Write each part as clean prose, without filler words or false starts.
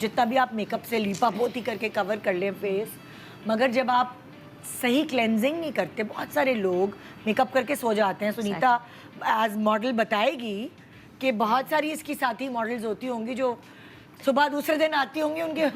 जितना भी आप मेकअप से लीपापोती करके कवर कर लें फेस, मगर जब आप सही क्लेंजिंग नहीं करते, बहुत सारे लोग मेकअप करके सो जाते हैं। सुनीता एज मॉडल बताएगी कि बहुत सारी इसकी साथी मॉडल्स होती होंगी जो सुबह दूसरे दिन आती होंगी, उनके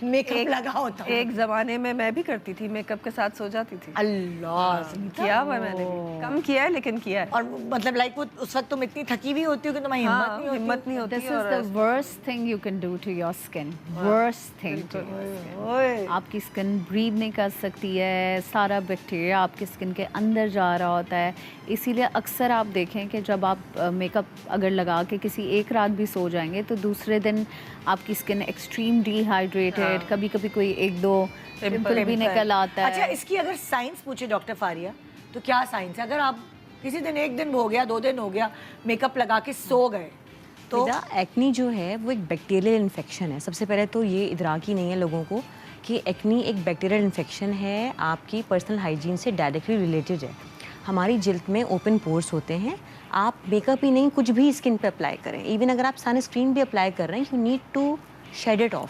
मेकअप लगा होता है। एक जमाने में मैं भी करती थी, मेकअप के साथ सो जाती थी। अल्लाह, किया हुआ मैंने भी, कम किया है लेकिन किया है। और मतलब लाइक वो उस वक्त तुम इतनी थकी हुई होती हो कि तुम्हारी हिम्मत नहीं होती। This is the worst thing you can do to your skin. Worst thing to your skin. आपकी स्किन ब्रीद नहीं कर सकती है, सारा बैक्टीरिया आपकी स्किन के अंदर जा रहा होता है। इसीलिए अक्सर आप देखें कि जब आप मेकअप अगर लगा के किसी एक रात भी सो जाएंगे तो दूसरे दिन आपकी स्किन एक्सट्रीम डिहाइड्रेटेड, कभी कभी कोई एक दो पिंपल भी निकल आता है। अच्छा, इसकी अगर साइंस पूछे डॉक्टर फारिया तो क्या साइंस है? अगर आप किसी दिन एक दिन हो गया, 2 दिन हो गया, मेकअप लगा के सो गए तो एक्नी जो है वो एक बैक्टीरियल इन्फेक्शन है। सबसे पहले तो ये इदराक ही नहीं है लोगों को कि एक्नी एक बैक्टीरियल इन्फेक्शन है, आपकी पर्सनल हाइजीन से डायरेक्टली रिलेटेड है। हमारी जिल्द में ओपन पोर्स होते हैं, आप मेकअप ही नहीं कुछ भी स्किन पे अप्लाई करें, इवन अगर आप सनस्क्रीन भी अप्लाई कर रहे हैं, you need to shed it off.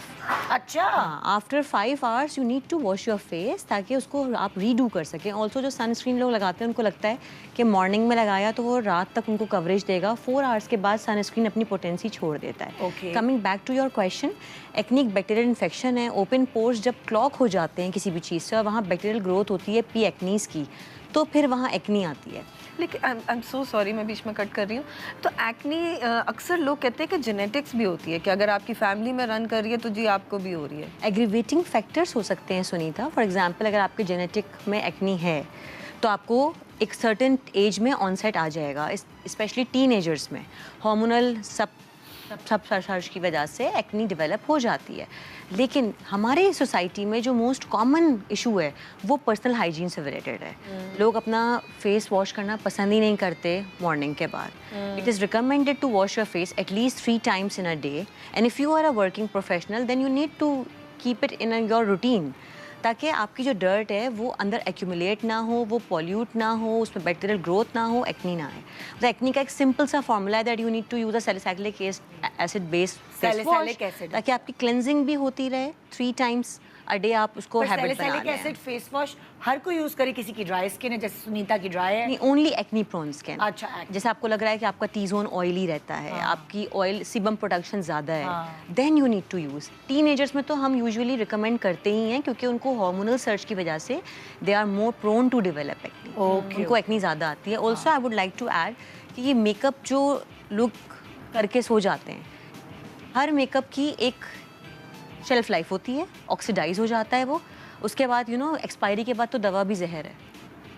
अच्छा, after 5 hours you need to wash your face ताकि उसको आप रीडू कर सकें। ऑल्सो जो सनस्क्रीन लोग लगाते हैं उनको लगता है कि मॉर्निंग में लगाया तो वो रात तक उनको कवरेज देगा, 4 आवर्स के बाद सनस्क्रीन अपनी पोटेंसी छोड़ देता है। Coming back to your question, acne एक बैक्टीरियल इन्फेक्शन है। ओपन पोर्स जब क्लॉग हो जाते हैं किसी भी चीज़ से और वहाँ बैक्टीरियल ग्रोथ होती है पी एक्नीज की, तो फिर वहाँ एक्नी आती है। लेकिन आई एम सो सॉरी, मैं बीच में कट कर रही हूँ। तो एक्नी अक्सर लोग कहते हैं कि जेनेटिक्स भी होती है कि अगर आपकी फैमिली में रन कर रही है तो जी आपको भी हो रही है। एग्रीवेटिंग फैक्टर्स हो सकते हैं सुनीता। फॉर एग्जांपल अगर आपके जेनेटिक में एक्नी है तो आपको एक सर्टेन एज में ऑनसेट आ जाएगा, स्पेशली टीनेजर्स में हार्मोनल सब सर्च की वजह से एक्नी डेवलप हो जाती है। लेकिन हमारे सोसाइटी में जो मोस्ट कॉमन इशू है वो पर्सनल हाइजीन से रिलेटेड है। लोग अपना फेस वॉश करना पसंद ही नहीं करते मॉर्निंग के बाद। It is recommended to wash your face at least 3 times in a day, and if you are a working professional then you need to keep it in your routine ताकि आपकी जो dirt है वो अंदर एक्यूमुलेट ना हो, वो पॉल्यूट ना हो, उसमें बैक्टीरियल ग्रोथ ना हो, एक्नी ना आए। तो एक्नी का एक सिंपल सा फॉर्मूला है that you need to use a salicylic acid based face wash ताकि आपकी क्लेंजिंग भी होती रहे 3 times a day। आप उसको हैबिट बना लें। एसिड फेस वॉश हर कोई यूज करे, किसी की ड्राई स्किन है जैसे सुनीता की ड्राई है। नहीं, ओनली एक्नी प्रोन स्किन। अच्छा, जैसे आपको लग रहा है कि आपका टी जोन ऑयली रहता है, आपकी ऑयल सीबम प्रोडक्शन ज़्यादा है, then you need to use. Teenagers में तो हम यूजुअली रिकमेंड करते ही हैं क्योंकि उनको हार्मोनल सर्च की वजह से they are more prone to develop acne. उनको एक्नी ज़्यादा आती है। Also I would like to add कि ये मेकअप जो लोग करके सो जाते हैं, हर मेकअप की एक शेल्फ लाइफ होती है, ऑक्सीडाइज हो जाता है वो, उसके बाद एक्सपायरी के बाद तो दवा भी जहर है।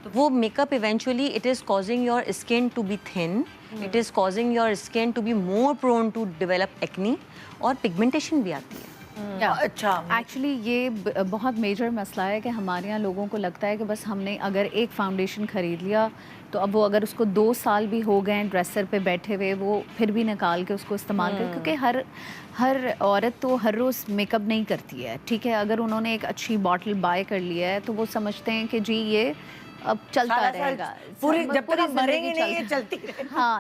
तो वो makeup eventually it is causing your skin to be thin, it is causing your skin to be more prone to develop acne और पिगमेंटेशन भी आती है। अच्छा, एक्चुअली ये बहुत मेजर मसला है कि हमारे यहाँ लोगों को लगता है कि बस हमने अगर एक फाउंडेशन ख़रीद लिया तो अब वो अगर उसको 2 साल भी हो गए ड्रेसर पे बैठे हुए वो फिर भी निकाल के उसको इस्तेमाल करें, क्योंकि हर औरत तो हर रोज़ मेकअप नहीं करती है। ठीक है, अगर उन्होंने एक अच्छी बॉटल बाय कर लिया है तो वो समझते हैं कि जी ये अब चलता रहेगा पूरी, जब तक हम मरेंगे नहीं ये चलती रहेगी। हाँ।